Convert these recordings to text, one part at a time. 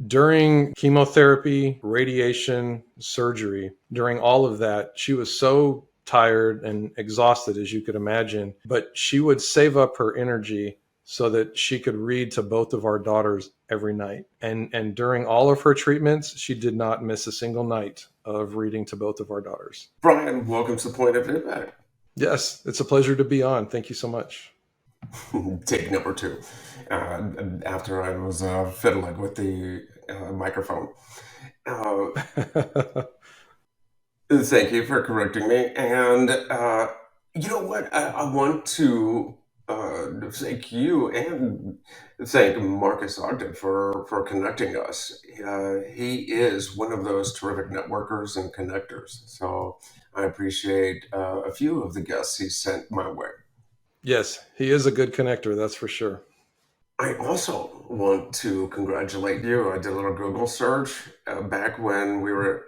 during chemotherapy, radiation, surgery, during all of that, she was so tired and exhausted as you could imagine, but she would save up her energy so that she could read to both of our daughters every night. And during all of her treatments, she did not miss a single night of reading to both of our daughters. Brian, welcome to Point of Impact. Yes, it's a pleasure to be on. Thank you so much. Take number two. After I was fiddling with the microphone. Uh, Thank you for correcting me. And you know what? I want to thank you and thank Marcus Ogden for connecting us. He is one of those terrific networkers and connectors. So I appreciate a few of the guests he sent my way. Yes, he is a good connector, that's for sure. I also want to congratulate you. I did a little Google search back when we were,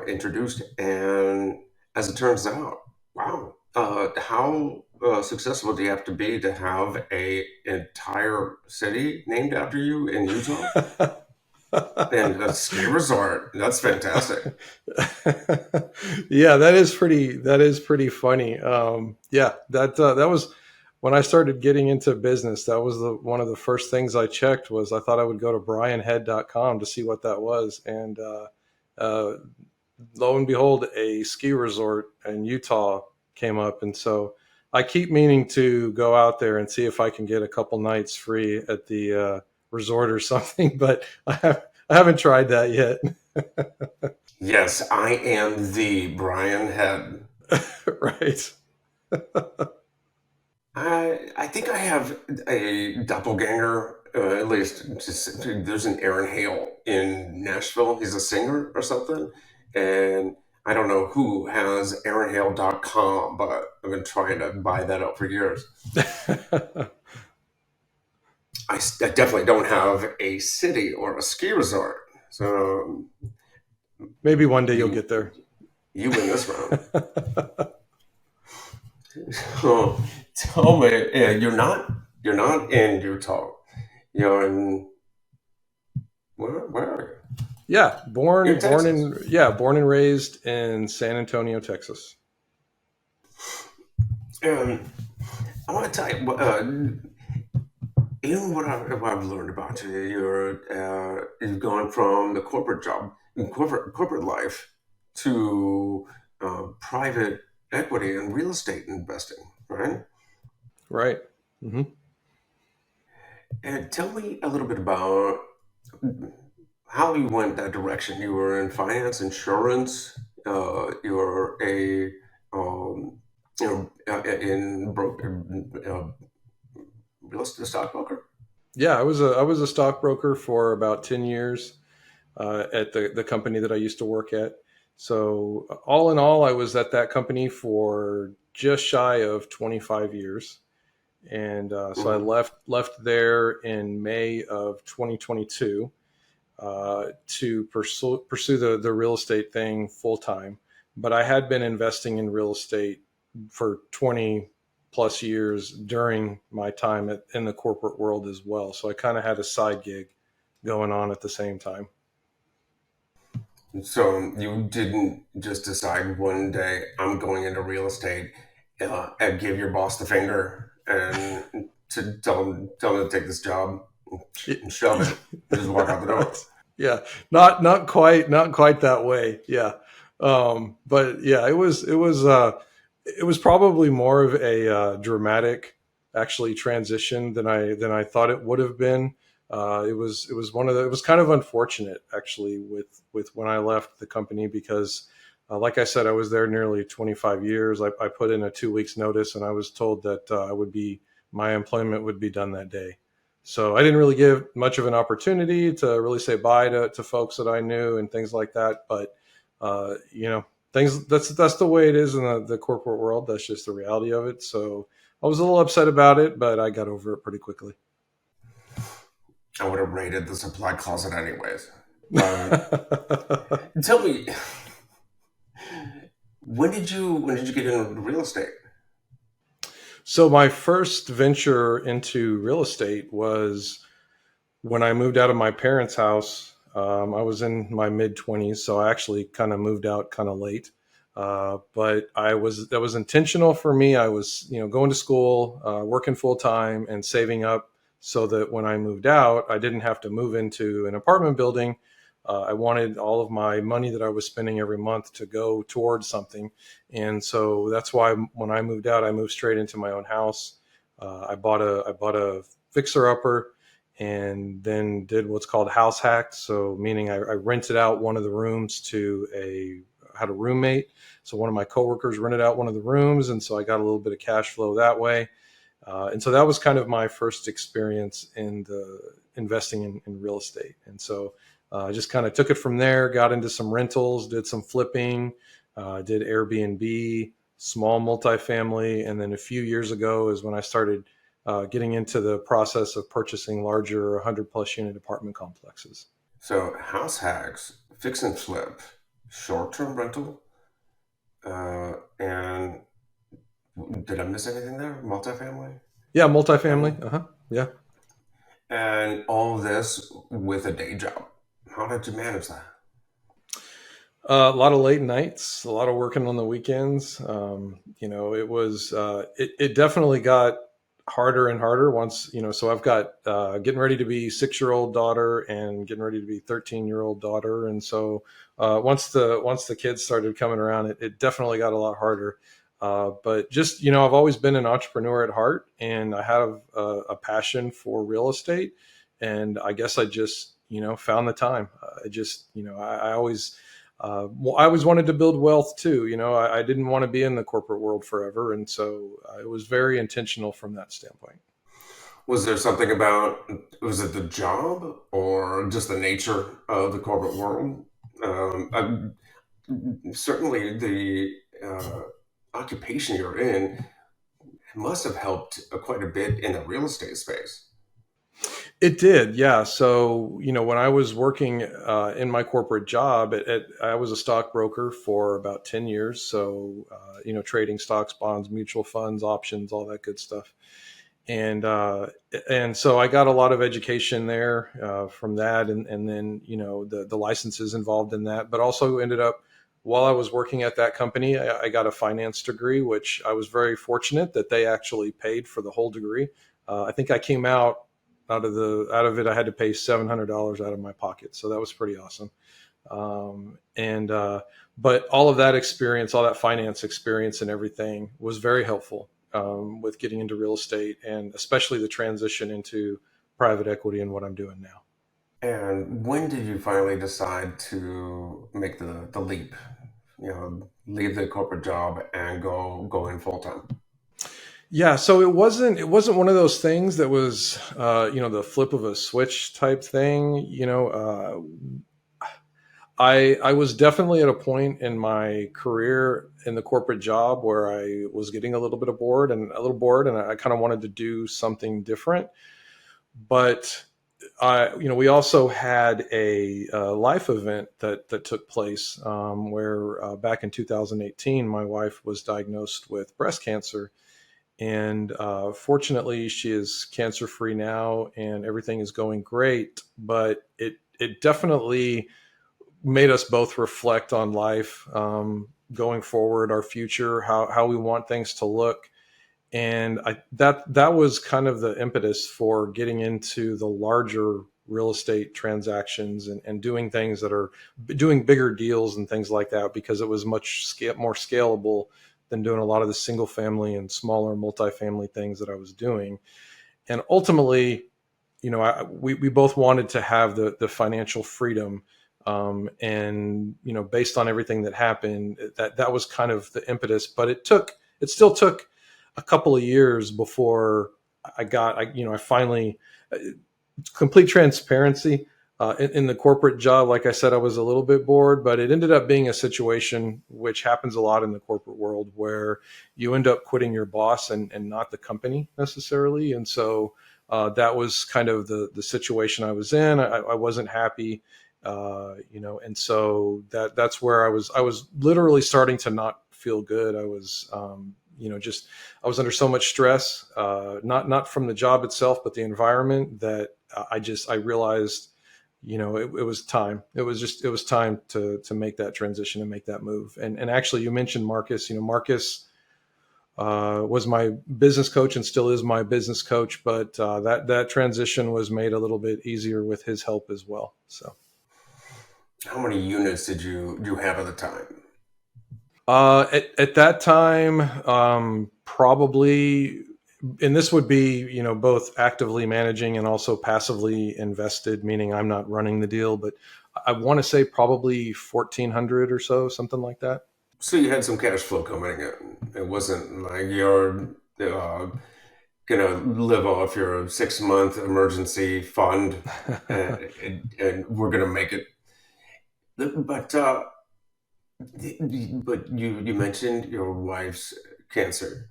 introduced, and as it turns out, wow, how successful do you have to have a entire city named after you in Utah and a ski resort? That's fantastic. Yeah, that is pretty funny. Yeah, that was when I started getting into business. That was one of the first things I checked. Was I thought I would go to brianhead.com to see what that was, and uh, lo and behold, a ski resort in Utah came up, and so I keep meaning to go out there and see if I can get a couple nights free at the resort or something, but I haven't tried that yet. Yes, I am the Brian Head. Right. I think I have a doppelganger. At least there's an Aaron Hale in Nashville. He's a singer or something, and I don't know who has aaronhale.com, but I've been trying to buy that up for years. I definitely don't have a city or a ski resort, so Maybe one day you'll you get there. you win this round. Oh, tell me, yeah, you're not in Utah. You're in where are you? Yeah, You're in Texas. born and raised in San Antonio, Texas. Um, I want to tell you, what I've learned about you. You've gone from the corporate job, corporate life, to private equity and real estate investing, right? Right. Hmm. And tell me a little bit about how you went that direction. You were in finance, insurance. You were a in real estate stockbroker. Yeah, I was a stockbroker for about 10 years at the company that I used to work at. So all in all, I was at that company for just shy of 25 years. And so I Mm-hmm. left there in May of 2022 to pursue the real estate thing full time. But I had been investing in real estate for 20 plus years during my time in the corporate world as well. So I kind of had a side gig going on at the same time. So you didn't just decide one day I'm going into real estate and give your boss the finger and to tell him to take this job and shove it and just walk out the door. Right. Yeah. Not quite that way. Yeah. But yeah, it was probably more of a dramatic actually transition than I thought it would have been. It was kind of unfortunate actually with when I left the company because like I said, I was there nearly 25 years. I put in a 2 weeks notice and I was told that my employment would be done that day. So I didn't really give much of an opportunity to really say bye to folks that I knew and things like that. But things that's the way it is in the corporate world. That's just the reality of it. So I was a little upset about it, but I got over it pretty quickly. I would have raided the supply closet anyways. Um, Tell me, when did you get into real estate? So my first venture into real estate was when I moved out of my parents' house I was in my mid 20s, so I actually kind of moved out kind of late. But that was intentional for me. I was, going to school, working full time, and saving up so that when I moved out, I didn't have to move into an apartment building. I wanted all of my money that I was spending every month to go towards something, and so that's why when I moved out, I moved straight into my own house. I bought a fixer upper, and then did what's called house hack. So meaning I rented out one of the rooms to had a roommate. So one of my coworkers rented out one of the rooms, and so I got a little bit of cash flow that way. And so that was kind of my first experience in the investing in real estate. And so I just kind of took it from there, got into some rentals, did some flipping, did Airbnb, small multifamily. And then a few years ago is when I started getting into the process of purchasing larger 100 plus unit apartment complexes. So house hacks, fix and flip, short-term rental, and did I miss anything there? Multifamily, Yeah, family, multifamily. Uh-huh. Yeah. and all this with a day job. How did you manage that? A lot of late nights, a lot of working on the weekends. It definitely got harder and harder once, so I've got getting ready to be 6-year-old daughter and getting ready to be 13-year-old daughter. And so once the kids started coming around, it definitely got a lot harder. But just, I've always been an entrepreneur at heart, and I have a passion for real estate. And I guess I just, found the time. I just, I always wanted to build wealth too. I didn't want to be in the corporate world forever. And so it was very intentional from that standpoint. Was there something about, was it the job or just the nature of the corporate world? Certainly the occupation you're in must have helped quite a bit in the real estate space. It did, yeah. So, when I was working in my corporate job, I was a stockbroker for about 10 years. So, trading stocks, bonds, mutual funds, options, all that good stuff. And so I got a lot of education there from that, and then the licenses involved in that, but also ended up while I was working at that company, I got a finance degree, which I was very fortunate that they actually paid for the whole degree. I think I came out of it, I had to pay $700 out of my pocket, so that was pretty awesome. And But all of that experience, all that finance experience, and everything was very helpful with getting into real estate, and especially the transition into private equity and what I'm doing now. And when did you finally decide to make the leap? Leave the corporate job and go in full time. Yeah, so it wasn't one of those things that was the flip of a switch type thing. I was definitely at a point in my career in the corporate job where I was getting a little bored, and I kind of wanted to do something different. But we also had a life event that took place where back in 2018, my wife was diagnosed with breast cancer, and fortunately, she is cancer free now, and everything is going great. But it definitely made us both reflect on life going forward, our future, how we want things to look. And that was kind of the impetus for getting into the larger real estate transactions, and doing things that are doing bigger deals and things like that, because it was more scalable than doing a lot of the single family and smaller multifamily things that I was doing. And ultimately, we both wanted to have the financial freedom, and based on everything that happened, that was kind of the impetus. But it still took a couple of years before I finally, complete transparency. In the corporate job, like I said, I was a little bit bored, but it ended up being a situation which happens a lot in the corporate world, where you end up quitting your boss and not the company necessarily. And so that was kind of the situation I was in. I wasn't happy, and so that's where I was literally starting to not feel good. I was, just I was under so much stress, not from the job itself, but the environment, that I realized it was time. It was time to make that transition and make that move. And actually, you mentioned Marcus. Marcus was my business coach and still is my business coach, but that transition was made a little bit easier with his help as well. So, How many units did you have at the time? at that time, probably, and this would be, both actively managing and also passively invested, meaning I'm not running the deal, but I want to say probably 1,400 or so, something like that. So you had some cash flow coming in. It wasn't like you're gonna live off your 6 month emergency fund, and we're gonna make it. But you mentioned your wife's cancer.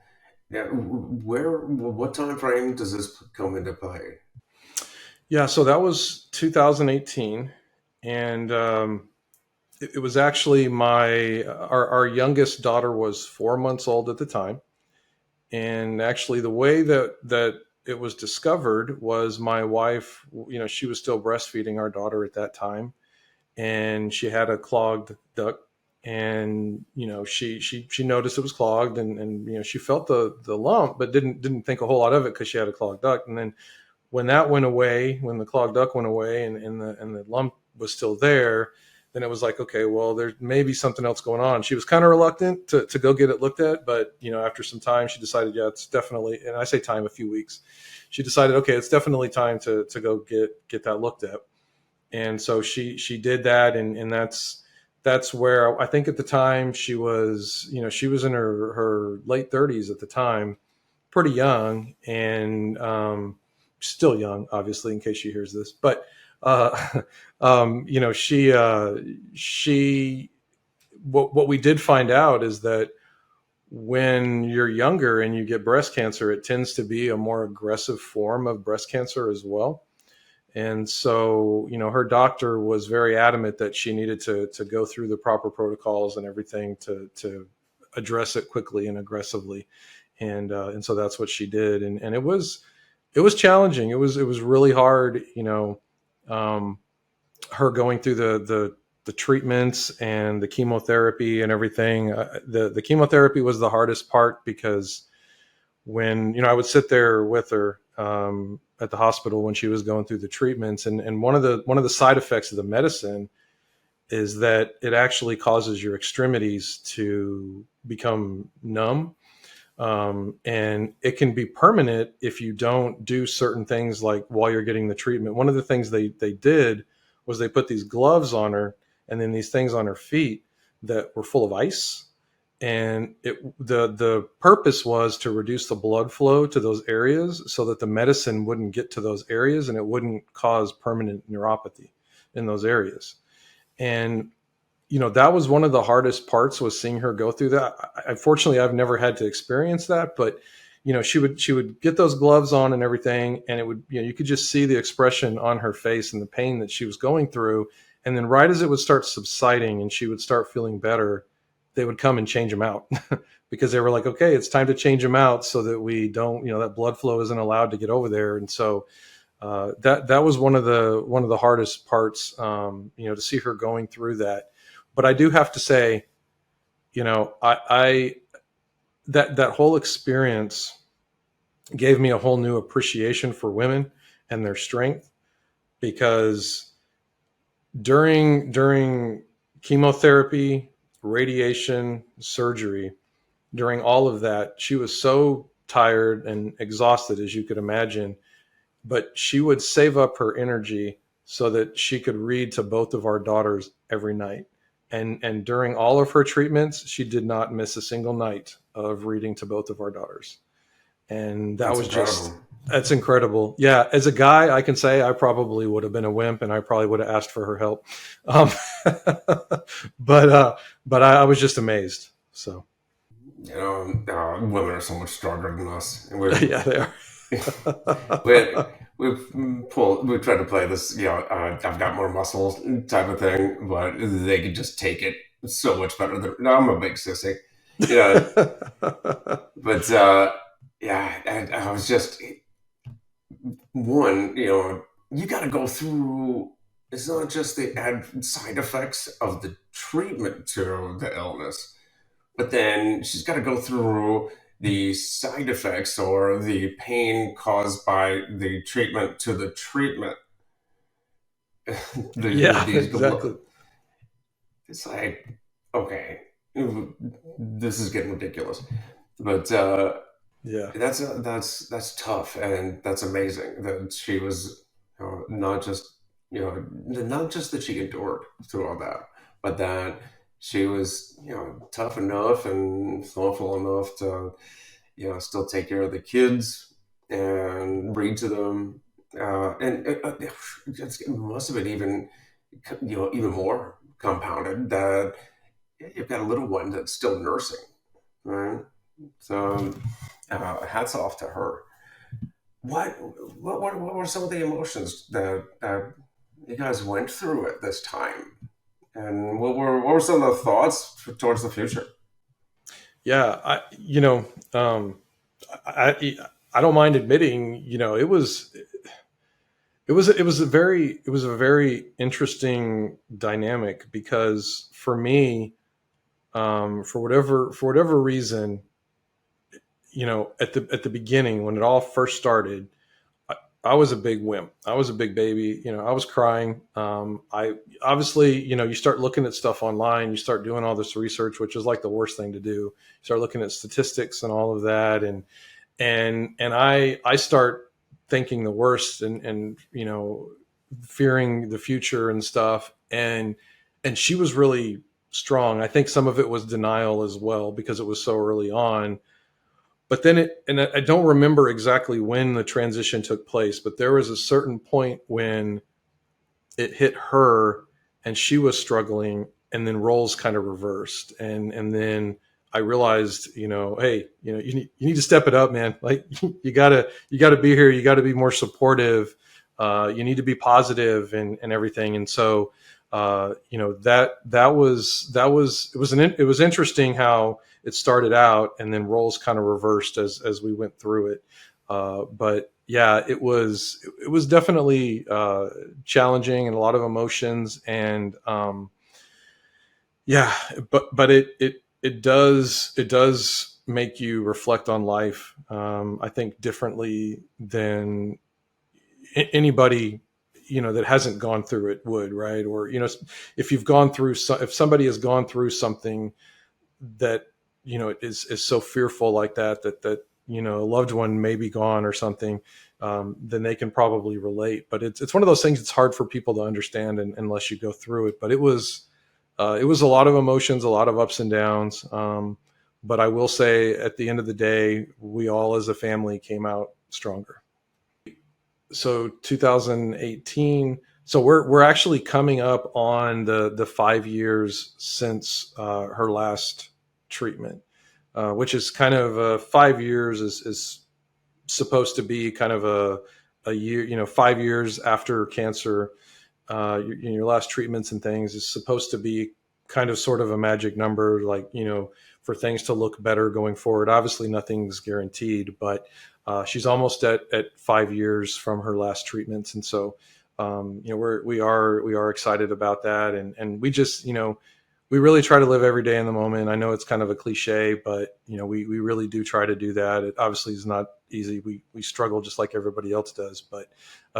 Yeah, what time frame does this come into play? Yeah, so that was 2018, and it was actually our youngest daughter was 4 months old at the time. And actually, the way that it was discovered was my wife, she was still breastfeeding our daughter at that time, and she had a clogged duct. And she noticed it was clogged, and she felt the lump, but didn't think a whole lot of it because she had a clogged duct. And then when that went away, when the clogged duct went away, and the lump was still there, then it was like, okay, well, there's maybe something else going on. She was kind of reluctant to go get it looked at, but after some time, she decided, yeah, it's definitely, and I say time, a few weeks, she decided, okay, it's definitely time to go get that looked at. And so she did that, and that's where I think at the time she was in her late 30s at the time, pretty young, and still young, obviously, in case she hears this. But she what we did find out is that when you're younger and you get breast cancer, it tends to be a more aggressive form of breast cancer as well. And so, her doctor was very adamant that she needed to go through the proper protocols and everything to address it quickly and aggressively. And so that's what she did. And it was challenging. It was really hard, um, her going through the treatments and the chemotherapy and everything. The chemotherapy was the hardest part because when I would sit there with her at the hospital when she was going through the treatments, and one of the side effects of the medicine is that it actually causes your extremities to become numb, and it can be permanent if you don't do certain things like while you're getting the treatment. One of the things they did was they put these gloves on her and then these things on her feet that were full of ice, and the purpose was to reduce the blood flow to those areas so that the medicine wouldn't get to those areas and it wouldn't cause permanent neuropathy in those areas. And that was one of the hardest parts, was seeing her go through that. Unfortunately, I've never had to experience that, but she would get those gloves on and everything, and it would, you could just see the expression on her face and the pain that she was going through. And then right as it would start subsiding and she would start feeling better, they would come and change them out because they were like, okay, it's time to change them out so that we don't, that blood flow isn't allowed to get over there. And so that was one of the hardest parts, to see her going through that. But I do have to say, I that whole experience gave me a whole new appreciation for women and their strength, because during chemotherapy, radiation, surgery, during all of that, she was so tired and exhausted, as you could imagine, but she would save up her energy so that she could read to both of our daughters every night. And during all of her treatments, she did not miss a single night of reading to both of our daughters. And that That's was just, incredible. that's incredible. Yeah, as a guy, I can say I probably would have been a wimp and I probably would have asked for her help. Um, but I was just amazed. So Women are so much stronger than us, and we've yeah, they are. we we tried to play this, I've got more muscles type of thing, but they could just take it so much better than. No, I'm a big sissy, yeah, but yeah, I was just one, you got to go through. it's not just the side effects of the treatment to the illness, but then she's got to go through the side effects or the pain caused by the treatment to the treatment. Yeah, These, exactly. it's like, okay, this is getting ridiculous. But Yeah. that's tough, and that's amazing that she was, not just, not just that she endured through all that, but that she was, tough enough and thoughtful enough to, still take care of the kids and read to them, and it must have been even, even more compounded that you've got a little one that's still nursing, right? So, hats off to her. What what were some of the emotions that you guys went through at this time, and what were some of the thoughts towards the future? Yeah. I I don't mind admitting, it was a very interesting dynamic because for me, for whatever reason, at the beginning when it all first started, I was a big wimp. I was a big baby. I was crying. I obviously, you start looking at stuff online. You start doing all this research, which is like the worst thing to do. You start looking at statistics and all of that, and I start thinking the worst, and fearing the future and stuff. And she was really strong. I think some of it was denial as well because it was so early on. But then and I don't remember exactly when the transition took place, but there was a certain point when it hit her and she was struggling, and then roles kind of reversed. And then I realized, hey, you need to step it up, man. Like you gotta be here. You got to be more supportive. You need to be positive and everything. And so, it was interesting how it started out and then roles kind of reversed as we went through it. But yeah, it was definitely challenging and a lot of emotions. And yeah, but it does make you reflect on life. I think differently than anybody that hasn't gone through it would, right? Or if you've gone through if somebody has gone through something that is so fearful like that a loved one may be gone or something, then they can probably relate. But it's one of those things that's hard for people to understand unless you go through it. But it was a lot of emotions, a lot of ups and downs. But I will say, at the end of the day, we all as a family came out stronger. So 2018. So we're actually coming up on the 5 years since her last treatment, which is kind of 5 years is supposed to be kind of a year. 5 years after cancer, your last treatments and things is supposed to be kind of sort of a magic number, like for things to look better going forward. Obviously, nothing's guaranteed, but she's almost at 5 years from her last treatments. And so we are excited about that. And we just we really try to live every day in the moment. I know it's kind of a cliche, but we really do try to do that. It obviously is not easy. We struggle just like everybody else does, but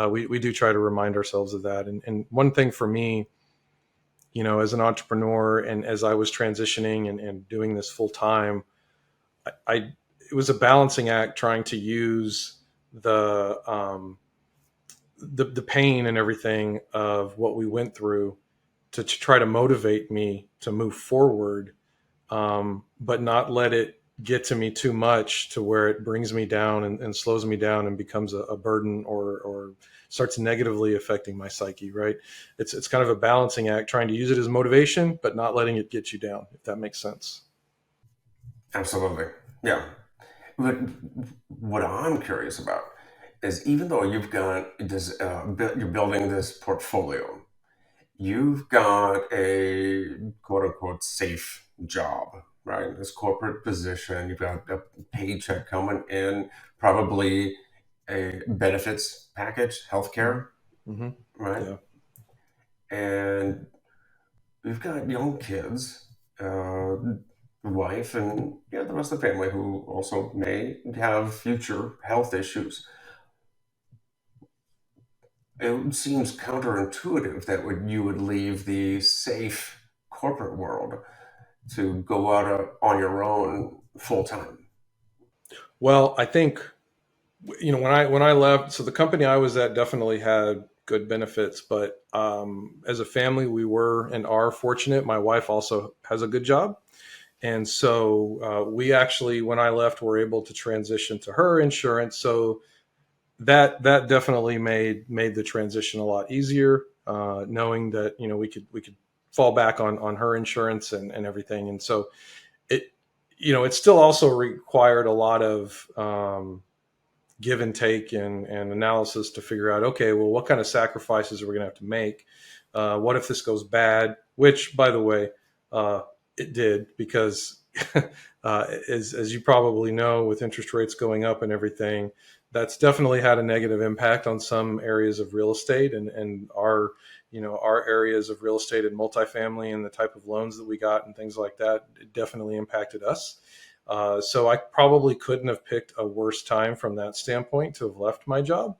we do try to remind ourselves of that. And one thing for me, as an entrepreneur and as I was transitioning and doing this full time, I it was a balancing act trying to use the pain and everything of what we went through to try to motivate me to move forward, but not let it get to me too much to where it brings me down and slows me down and becomes a burden, or starts negatively affecting my psyche. Right? It's kind of a balancing act, trying to use it as motivation, but not letting it get you down. If that makes sense. Absolutely, yeah. But what I'm curious about is, even though you've got this, you're building this portfolio, you've got a quote unquote safe job, right? This corporate position, you've got a paycheck coming in, probably a benefits package, Hmm. healthcare, Hmm. right? Yeah. and we've got young kids, uh, wife, and yeah, the rest of the family who also may have future health issues. It seems counterintuitive that you would leave the safe corporate world to go out on your own full time. Well, I think when I left, so the company I was at definitely had good benefits, but as a family, we were and are fortunate. My wife also has a good job, and so we actually, when I left, were able to transition to her insurance. So that definitely made the transition a lot easier, knowing that we could fall back on her insurance and everything. And so it it still also required a lot of give and take and analysis to figure out, okay, well, what kind of sacrifices are we going to have to make? What if this goes bad? Which, by the way, uh, it did, because as you probably know, with interest rates going up and everything, that's definitely had a negative impact on some areas of real estate, and our areas of real estate and multifamily and the type of loans that we got and things like that, it definitely impacted us. So I probably couldn't have picked a worse time from that standpoint to have left my job.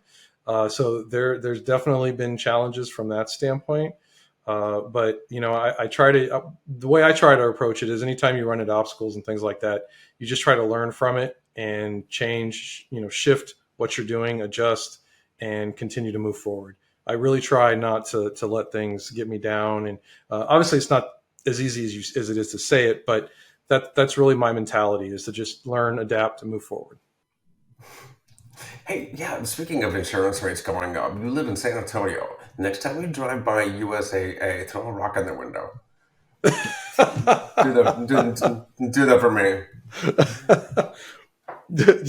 So there's definitely been challenges from that standpoint. But I try to the way I try to approach it is, anytime you run into obstacles and things like that, you just try to learn from it and change, shift what you're doing, adjust, and continue to move forward. I really try not to let things get me down. And obviously, it's not as easy as it is to say it, but that's really my mentality, is to just learn, adapt, and move forward. Hey, yeah, speaking of insurance rates going up, you live in San Antonio. Next time you drive by USAA, throw a rock in the window. Do that for me. Do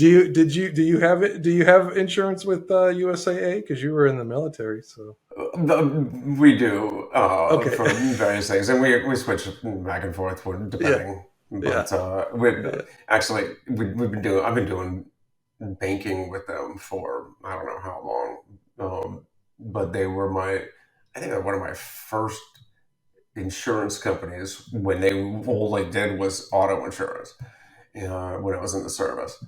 you have insurance with USAA, because you were in the military? So We do okay. for various things, and we switch back and forth Yeah, depending. yeah, But we yeah. actually we've been doing I've been doing banking with them for I don't know how long. But they were I think they're one of my first insurance companies when all they did was auto insurance when I was in the service.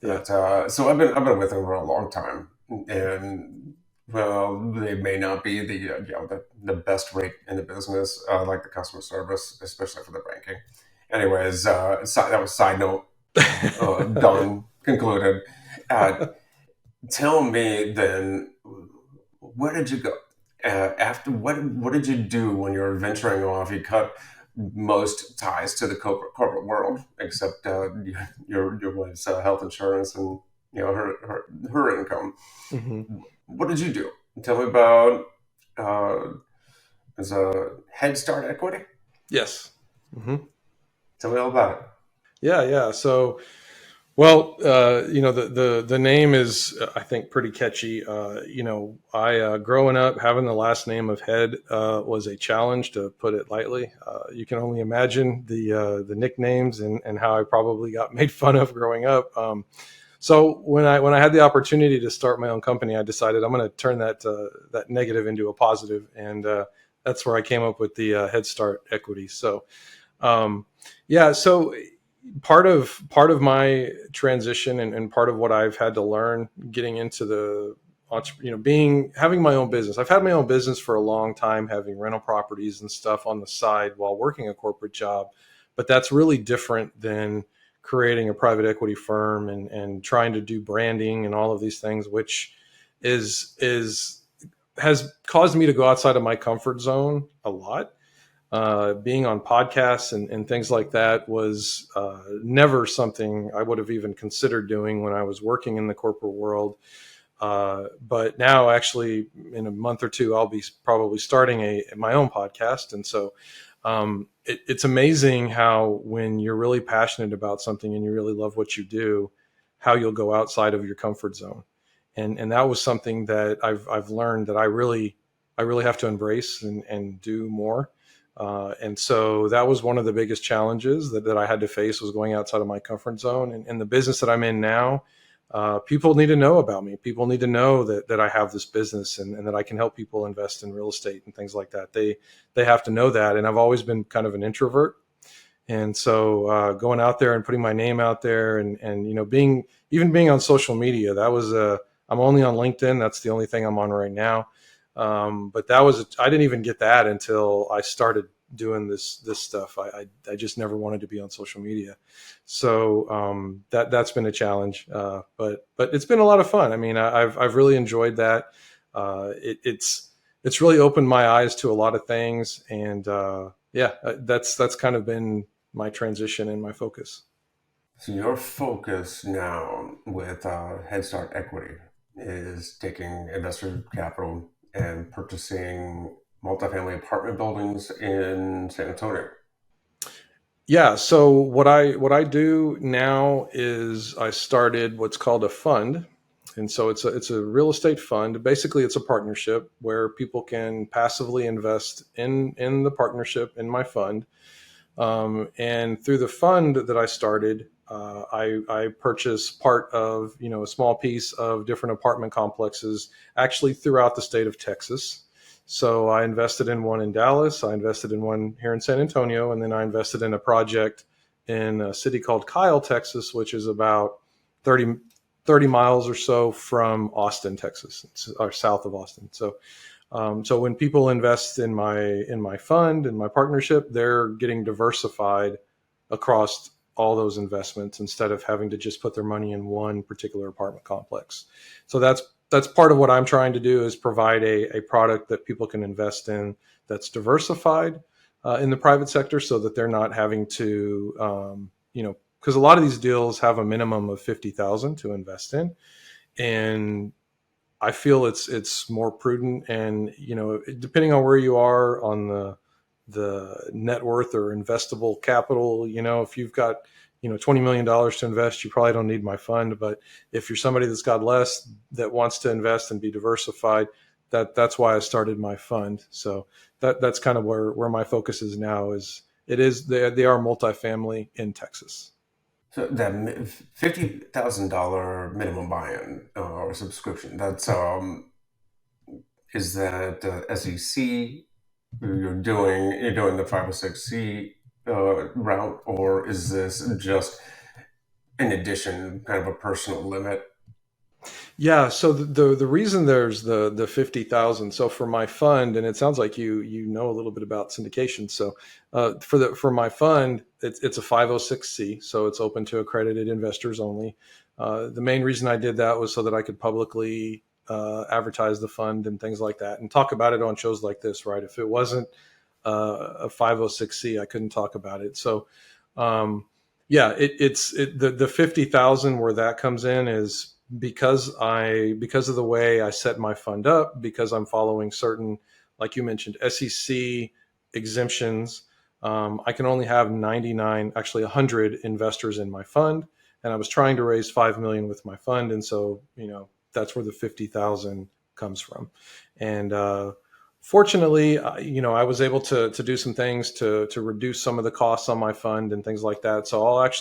Yeah. So I've been with them for a long time, and well, they may not be the best rate in the business, like the customer service, especially for the banking. Anyways, that was side note. Done, concluded. Uh, Tell me then, where did you go after? What did you do when you were venturing off? You cut most ties to the corporate world, except your wife's health insurance and her income. Hmm. What did you do? Tell me about uh, as a Head Start equity. Yes. Hmm. Tell me all about it. Yeah, yeah. So, well, the name is, I think, pretty catchy. I growing up, having the last name of Head was a challenge, to put it lightly. You can only imagine the nicknames and how I probably got made fun of growing up. So when I had the opportunity to start my own company, I decided I'm going to turn that negative into a positive, and that's where I came up with the Head Start equity. So yeah, so part of my transition, and part of what I've had to learn getting into the being having my own business. I've had my own business for a long time, having rental properties and stuff on the side while working a corporate job, but that's really different than creating a private equity firm and trying to do branding and all of these things, which is has caused me to go outside of my comfort zone a lot. Being on podcasts and things like that was never something I would have even considered doing when I was working in the corporate world. But now, actually, in a month or two, I'll be probably starting my own podcast. And so it's amazing how, when you're really passionate about something and you really love what you do, how you'll go outside of your comfort zone. And that was something that I've learned that I really have to embrace and do more. And so that was one of the biggest challenges that I had to face, was going outside of my comfort zone. And the business that I'm in now, people need to know about me. People need to know that I have this business, and that I can help people invest in real estate and things like that. They have to know that. And I've always been kind of an introvert. And so going out there and putting my name out there, and being on social media, that was I'm only on LinkedIn. That's the only thing I'm on right now. But I didn't even get that until I started doing this stuff. I just never wanted to be on social media. So that's been a challenge. But it's been a lot of fun. I mean, I've really enjoyed that. It's really opened my eyes to a lot of things. And yeah, that's kind of been my transition and my focus. So your focus now with Head Start Equity is taking investor capital and purchasing multifamily apartment buildings in San Antonio. Yeah. So what I do now is I started what's called a fund, and so it's a real estate fund. Basically, it's a partnership where people can passively invest in the partnership in my fund. And through the fund that I started, I purchased part of a small piece of different apartment complexes actually throughout the state of Texas. So I invested in one in Dallas, I invested in one here in San Antonio, and then I invested in a project in a city called Kyle, Texas, which is about 30 30 miles or so from Austin, Texas, or south of Austin. So when people invest in my fund, in my partnership, they're getting diversified across all those investments instead of having to just put their money in one particular apartment complex. So that's part of what I'm trying to do, is provide a product that people can invest in that's diversified in the private sector, so that they're not having to because a lot of these deals have a minimum of 50,000 to invest in, and I feel it's more prudent. And depending on where you are on the net worth or investable capital, if you've got $20 million to invest, you probably don't need my fund. But if you're somebody that's got less, that wants to invest and be diversified, that's why I started my fund. So that's kind of where my focus is now. They are multifamily in Texas. So that $50,000 minimum buy-in or subscription, that's is that SEC? You're doing the 506C route, or is this just in addition, kind of a personal limit? Yeah, so the reason there's the 50,000. So for my fund, and it sounds like you know a little bit about syndication. So for my fund, it's a 506c, so it's open to accredited investors only. The main reason I did that was so that I could publicly advertise the fund and things like that, and talk about it on shows like this. Right? If it wasn't a 506c, I couldn't talk about it. So yeah, the 50,000 where that comes in is because of the way I set my fund up, because I'm following certain, like you mentioned, SEC exemptions. I can only have 99, actually 100 investors in my fund, and I was trying to raise 5 million with my fund, and so that's where the 50,000 comes from. And fortunately, I was able to do some things to reduce some of the costs on my fund and things like that. So I'm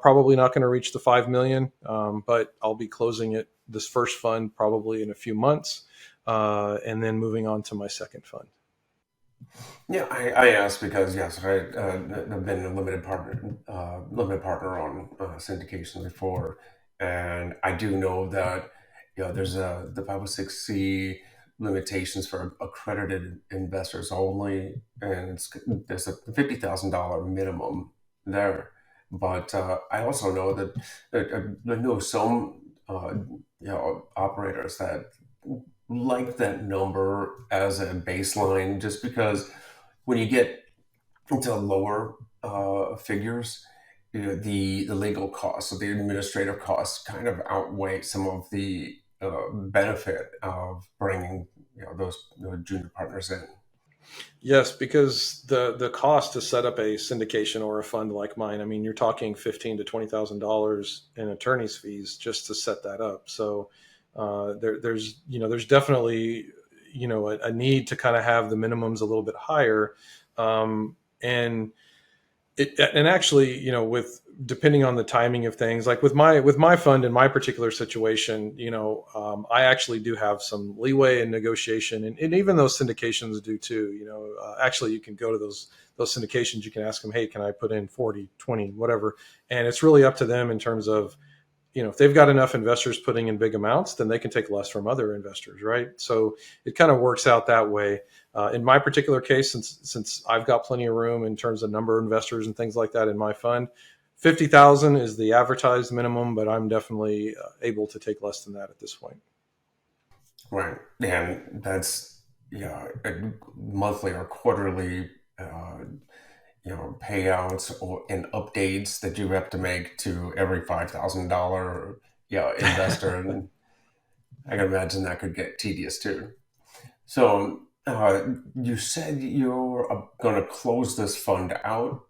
probably not gonna reach the 5 million, but I'll be closing this first fund probably in a few months, and then moving on to my second fund. Yeah, I asked because yes, I've been a limited partner on syndication before, and I do know that there's the 506c limitations for accredited investors only, and there's a $50,000 minimum there. But I also know that I know some operators that like that number as a baseline, just because when you get into lower figures, the legal costs or the administrative costs kind of outweigh some of the benefit of bringing those junior partners in. Yes, because the cost to set up a syndication or a fund like mine, I mean, you're talking 15 to 20,000 dollars in attorney's fees just to set that up. So there's definitely a need to kind of have the minimums a little bit higher, and And actually, with depending on the timing of things, like with my fund in my particular situation, I actually do have some leeway in negotiation, and even those syndications do too. Actually, you can go to those syndications. You can ask them, hey, can I put in 40, 20, whatever, and it's really up to them in terms of, if they've got enough investors putting in big amounts, then they can take less from other investors, right? So it kind of works out that way. In my particular case, since I've got plenty of room in terms of number of investors and things like that in my fund, 50,000 is the advertised minimum, but I'm definitely able to take less than that at this point. Right. And that's, yeah, monthly or quarterly, payouts or and updates that you have to make to every $5,000, investor. And I can imagine that could get tedious too. So, you said you're going to close this fund out,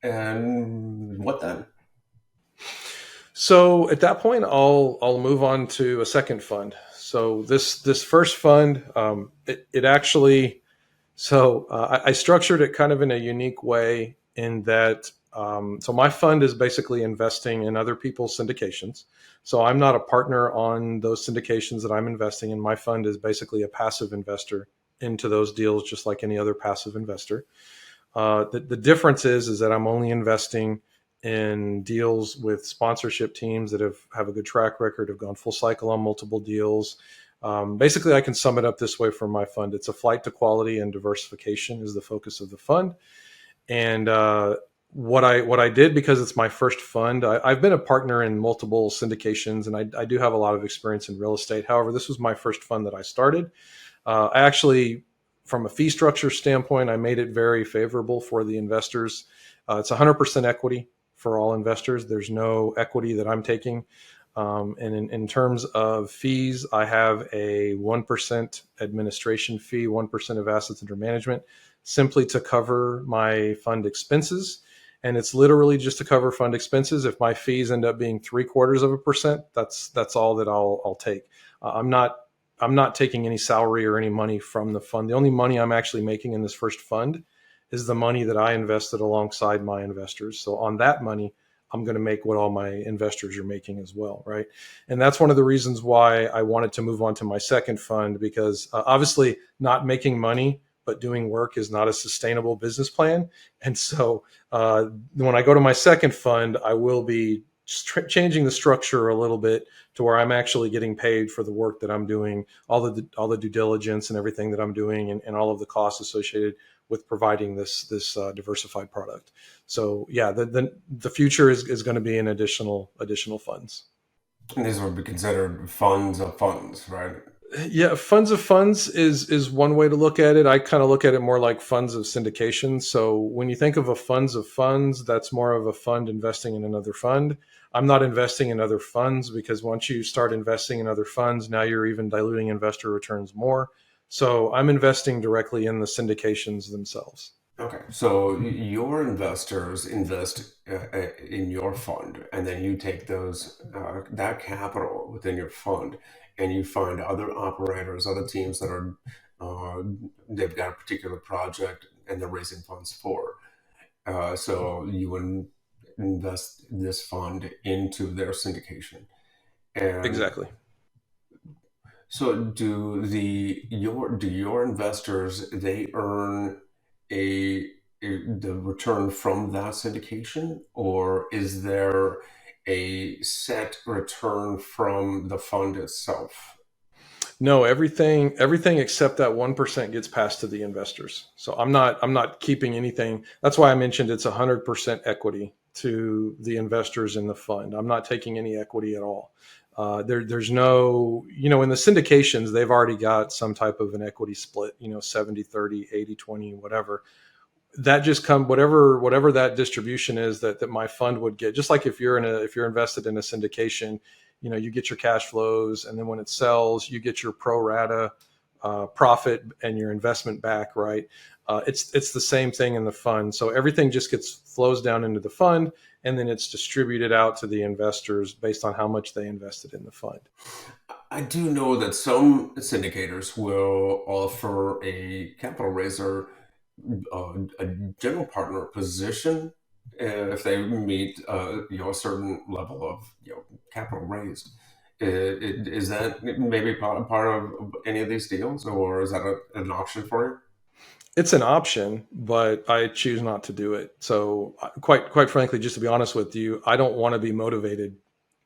and what then? So at that point, I'll move on to a second fund. So this first fund, it actually, I structured it kind of in a unique way in that, so my fund is basically investing in other people's syndications. So I'm not a partner on those syndications that I'm investing in. My fund is basically a passive investor into those deals, just like any other passive investor. The difference is that I'm only investing in deals with sponsorship teams that have a good track record, have gone full cycle on multiple deals. Basically, I can sum it up this way for my fund: it's a flight to quality, and diversification is the focus of the fund. And what I did, because it's my first fund, I've been a partner in multiple syndications, and I do have a lot of experience in real estate. However, this was my first fund that I started. I actually, from a fee structure standpoint, I made it very favorable for the investors. It's 100% equity for all investors. There's no equity that I'm taking. And in terms of fees, I have a 1% administration fee, 1% of assets under management, simply to cover my fund expenses. And it's literally just to cover fund expenses. If my fees end up being 0.75%, that's all that I'll take. I'm not taking any salary or any money from the fund. The only money I'm actually making in this first fund is the money that I invested alongside my investors. So on that money, I'm going to make what all my investors are making as well, right? And that's one of the reasons why I wanted to move on to my second fund, because obviously not making money but doing work is not a sustainable business plan. And so when I go to my second fund, I will be changing the structure a little bit to where I'm actually getting paid for the work that I'm doing, all the due diligence and everything that I'm doing, and all of the costs associated with providing this diversified product. So yeah, the future is going to be in additional funds. And these would be considered funds of funds, right? Yeah, funds of funds is one way to look at it. I kind of look at it more like funds of syndication. So when you think of a funds of funds, that's more of a fund investing in another fund. I'm not investing in other funds, because once you start investing in other funds, now you're even diluting investor returns more. So I'm investing directly in the syndications themselves. Okay, so your investors invest in your fund, and then you take that capital within your fund, and you find other operators, other teams that are uh, they've got a particular project and they're raising funds for. So you would invest this fund into their syndication, and Exactly. so do your investors, they earn a, the return from that syndication, or is there a set return from the fund itself? No, everything except that 1% gets passed to the investors. So I'm not keeping anything. That's why I mentioned it's 100% equity to the investors in the fund. I'm not taking any equity at all. There's no, in the syndications, they've already got some type of an equity split, 70-30, 80-20, whatever. That just come whatever that distribution is that my fund would get. Just like if you're invested in a syndication, you get your cash flows, and then when it sells, you get your pro rata profit and your investment back, right? It's the same thing in the fund. So everything just gets flows down into the fund, and then it's distributed out to the investors based on how much they invested in the fund. I do know that some syndicators will offer a capital raiser, a general partner position. if they meet a certain level of capital raised. Is that maybe part of any of these deals, or is that an option for you? It's an option, but I choose not to do it. So quite frankly, just to be honest with you, I don't want to be motivated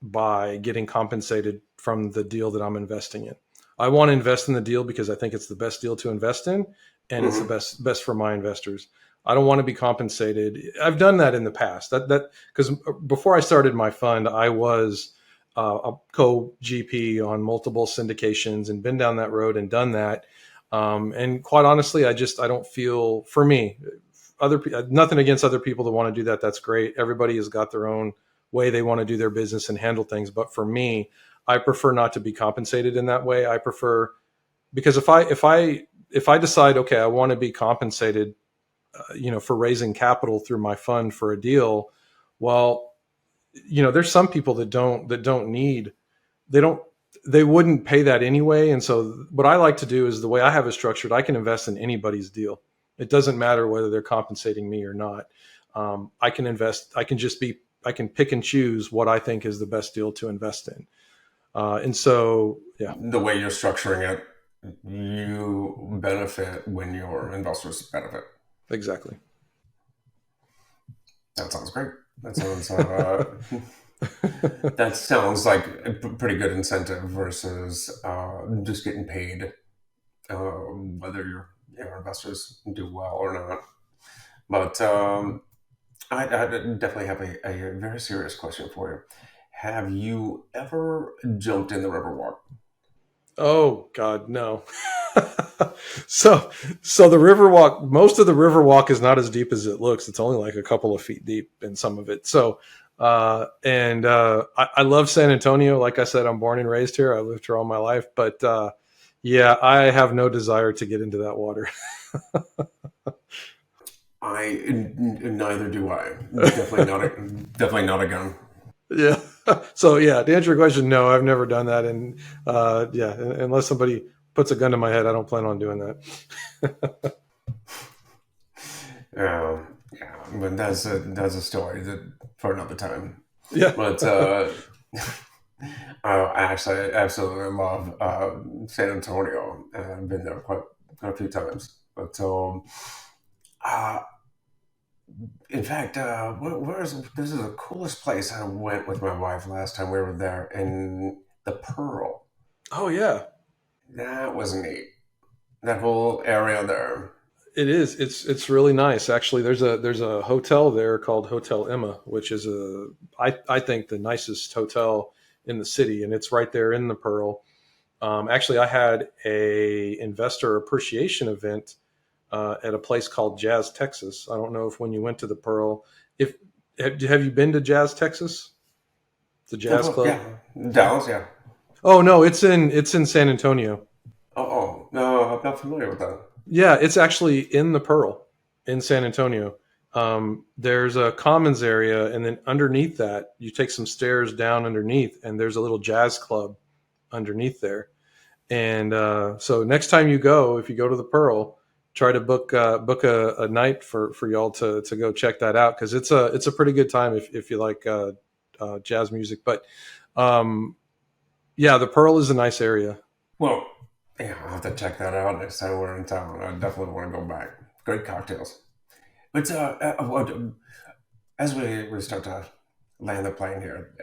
by getting compensated from the deal that I'm investing in. I want to invest in the deal because I think it's the best deal to invest in, and it's the Hmm. best for my investors. I don't want to be compensated. I've done that in the past. That because before I started my fund, I was a co GP on multiple syndications and been down that road and done that. And quite honestly, I don't feel, for me, nothing against other people that want to do that. That's great. Everybody has got their own way they want to do their business and handle things. But for me, I prefer not to be compensated in that way. I prefer, because if I decide, okay, I want to be compensated, for raising capital through my fund for a deal, well, there's some people that don't need, they don't, they wouldn't pay that anyway. And so what I like to do is, the way I have it structured, I can invest in anybody's deal. It doesn't matter whether they're compensating me or not. I can invest. I can pick and choose what I think is the best deal to invest in. And so, yeah, The way you're structuring it, you benefit when your investors benefit. exactly. That sounds great. That sounds that sounds like a pretty good incentive versus just getting paid, whether your investors do well or not. But I definitely have a very serious question for you. Have you ever jumped in the Riverwalk? Oh God, no. So the river walk, most of the river walk is not as deep as it looks. It's only like a couple of feet deep in some of it. So and I love San Antonio. Like I said, I'm born and raised here. I lived here all my life. But yeah, I have no desire to get into that water. Neither do I. Definitely not a gun. Yeah. So yeah, to answer your question, no, I've never done that. And yeah, unless somebody puts a gun to my head, I don't plan on doing that. Yeah, but that's a story that for another time. Yeah. But I actually absolutely love San Antonio. I've been there quite a few times. But uh, in fact, where's this is the coolest place I went with my wife last time we were there in the Pearl. Oh yeah. That was neat. That whole area there. It is. It's really nice. Actually, there's a hotel there called Hotel Emma, which is I think the nicest hotel in the city, and it's right there in the Pearl. Actually, I had a investor appreciation event at a place called Jazz Texas. I don't know if when you went to the Pearl, if have you been to Jazz Texas, the jazz Oh club? yeah, Dallas. Yeah. Oh no, it's in San Antonio. Oh no, I'm not familiar with that. Yeah, it's actually in the Pearl in San Antonio. There's a commons area, and then underneath that, you take some stairs down underneath, and there's a little jazz club underneath there. And so next time you go, if you go to the Pearl, try to book a night for y'all to go check that out, because it's a pretty good time if you like jazz music. But um, yeah, the Pearl is a nice area. Well, yeah, I'll have to check that out next time we're in town. I definitely want to go back. Great cocktails. But as we start to land the plane here,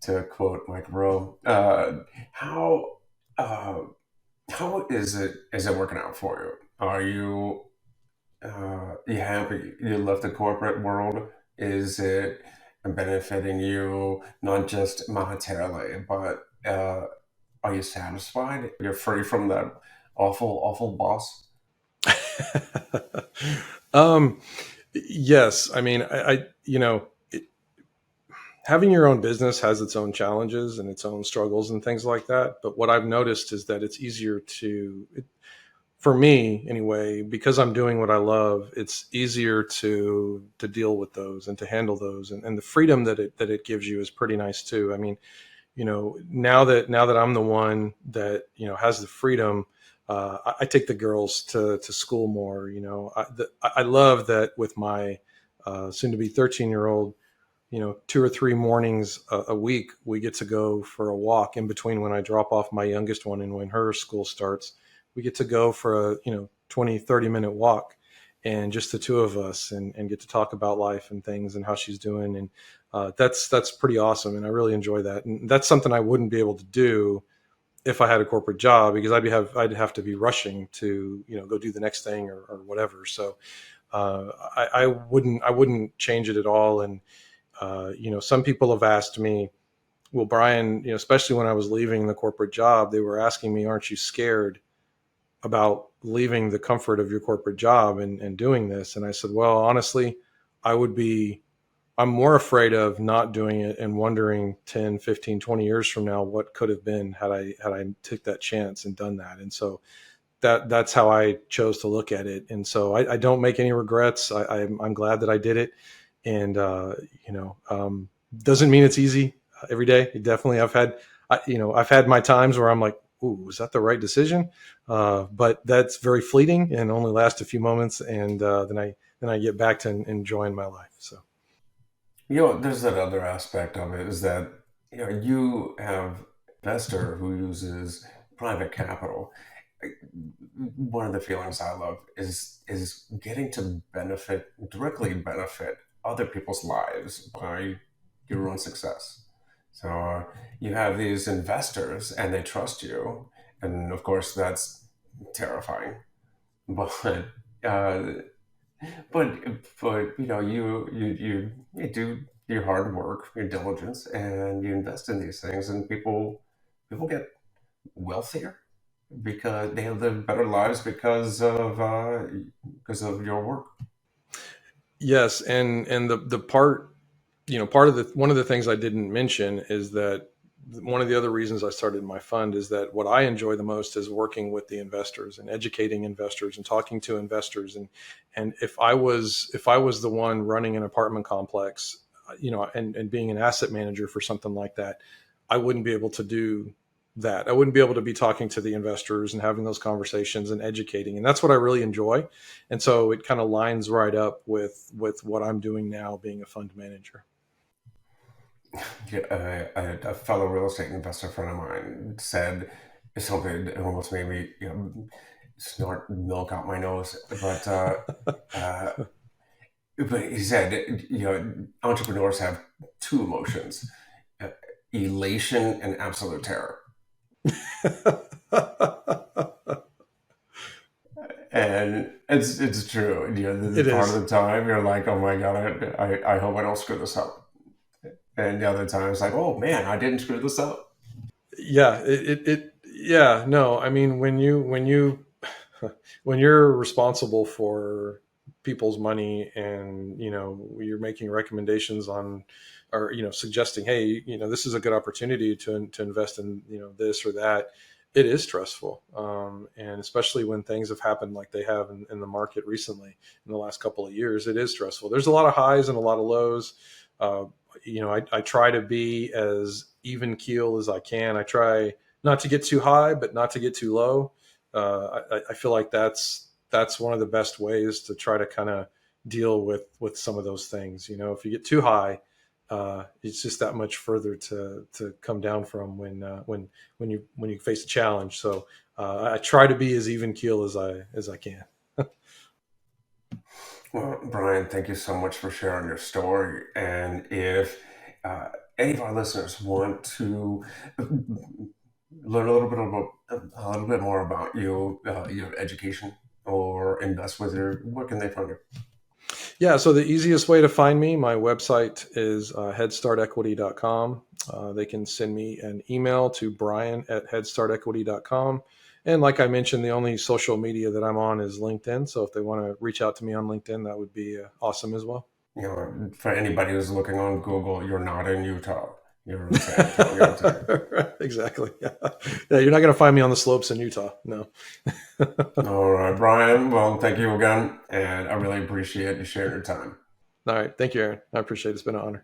to quote Mike Rowe, how uh, how is it working out for you? Are you happy you left the corporate world? Is it benefiting you not just monetarily, but are you satisfied? You're free from that awful boss. um, yes, I mean, having your own business has its own challenges and its own struggles and things like that. But what I've noticed is that it's easier for me anyway, because I'm doing what I love. It's easier to deal with those and to handle those, and the freedom that it gives you is pretty nice too. I mean, now that I'm the one that has the freedom, I take the girls to school more. I love that with my soon to be 13-year-old. 2 or 3 mornings a week, we get to go for a walk in between when I drop off my youngest one and when her school starts. We get to go for a 20-30 minute walk, and just the two of us, and get to talk about life and things and how she's doing. And that's pretty awesome, and I really enjoy that. And that's something I wouldn't be able to do if I had a corporate job, because I'd have to be rushing to go do the next thing, or whatever. So I wouldn't change it at all. And some people have asked me, well, Brian, especially when I was leaving the corporate job, they were asking me, aren't you scared about leaving the comfort of your corporate job and doing this? And I said, well, honestly, I would be, I'm more afraid of not doing it and wondering 10, 15, 20 years from now, what could have been had I took that chance and done that. And so that's how I chose to look at it. And so I don't make any regrets. I'm glad that I did it. And, doesn't mean it's easy every day. Definitely. I've had my times where I'm like, ooh, was that the right decision? But that's very fleeting and only lasts a few moments. And then I get back to enjoying my life. So. There's that other aspect of it is that you have an investor who uses private capital. One of the feelings I love is getting to directly benefit other people's lives by your own success. So you have these investors and they trust you, and of course that's terrifying. But uh, but you do your hard work, your diligence, and you invest in these things, and people get wealthier because they live better lives because of your work. Yes. And the part of the one of the things I didn't mention is that one of the other reasons I started my fund is that what I enjoy the most is working with the investors and educating investors and talking to investors. And if I was the one running an apartment complex, and being an asset manager for something like that, I wouldn't be able to do that. I wouldn't be able to be talking to the investors and having those conversations and educating. And that's what I really enjoy. And so it kind of lines right up with what I'm doing now, being a fund manager. Yeah, a fellow real estate investor friend of mine said something that almost made me snort milk out my nose, uh, but he said, entrepreneurs have two emotions: uh, elation and absolute terror. And it's true. The It part of is. the time you're like, oh my god, I hope I don't screw this up. And the other time it's like, oh man, I didn't screw this up. Yeah, yeah, no, I mean, when you're responsible for people's money, and you're making recommendations on, or suggesting, hey, this is a good opportunity to invest in this or that, it is stressful. And especially when things have happened like they have in the market recently, in the last couple of years, it is stressful. There's a lot of highs and a lot of lows. uh, I try to be as even keel as I can. I try not to get too high, but not to get too low. I feel like that's one of the best ways to try to kind of deal with some of those things. If you get too high, it's just that much further to come down from when you face a challenge. So I try to be as even keel as I can. Well, Brian, thank you so much for sharing your story. And if uh, any of our listeners want to learn a little bit more about you, your education, or invest with you, where can they find you? Yeah, so the easiest way to find me, my website is headstartequity.com. They can send me an email to brian@headstartequity.com. And like I mentioned, the only social media that I'm on is LinkedIn. So if they want to reach out to me on LinkedIn, that would be awesome as well. For anybody who's looking on Google, you're not in Utah. You're in San Antonio, Texas. Exactly. Yeah. Yeah, you're not going to find me on the slopes in Utah. No. All right, Brian. Well, thank you again, and I really appreciate you sharing your time. All right. Thank you, Aaron. I appreciate it. It's been an honor.